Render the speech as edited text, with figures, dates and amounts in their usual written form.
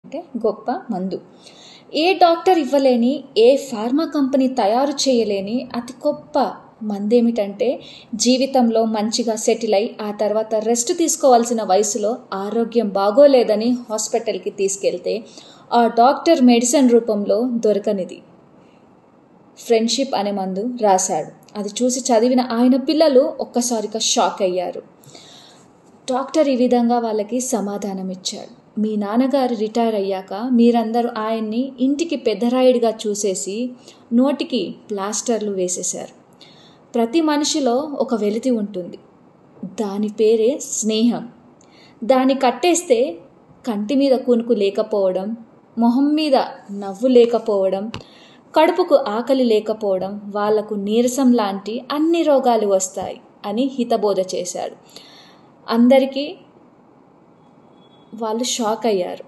అంటే గొప్ప మందు. ఏ డాక్టర్ ఇవ్వలేని, ఏ ఫార్మా కంపెనీ తయారు చేయలేని అతి గొప్ప మందేమిటంటే, జీవితంలో మంచిగా సెటిల్ అయి ఆ తర్వాత రెస్ట్ తీసుకోవాల్సిన వయసులో ఆరోగ్యం బాగోలేదని హాస్పిటల్కి తీసుకెళ్తే ఆ డాక్టర్ మెడిసిన్ రూపంలో దొరకనిది ఫ్రెండ్షిప్ అనే మందు రాశాడు. అది చూసి చదివిన ఆయన పిల్లలు ఒక్కసారిగా షాక్ అయ్యారు. డాక్టర్ ఈ విధంగా వాళ్ళకి సమాధానం ఇచ్చాడు. మీ నాన్నగారు రిటైర్ అయ్యాక మీరందరూ ఆయన్ని ఇంటికి పెద్దరాయుడిగా చూసేసి నోటికి ప్లాస్టర్లు వేసేశారు. ప్రతి మనిషిలో ఒక వెలితి ఉంటుంది, దాని పేరే స్నేహం. దాన్ని కట్టేస్తే కంటి మీద కునుకు లేకపోవడం, మొహం మీద నవ్వు లేకపోవడం, కడుపుకు ఆకలి లేకపోవడం, వాళ్లకు నీరసం లాంటి అన్ని రోగాలు వస్తాయి అని హితబోధ చేశాడు. అందరికీ వాళ్ళు షాక్ అయ్యారు.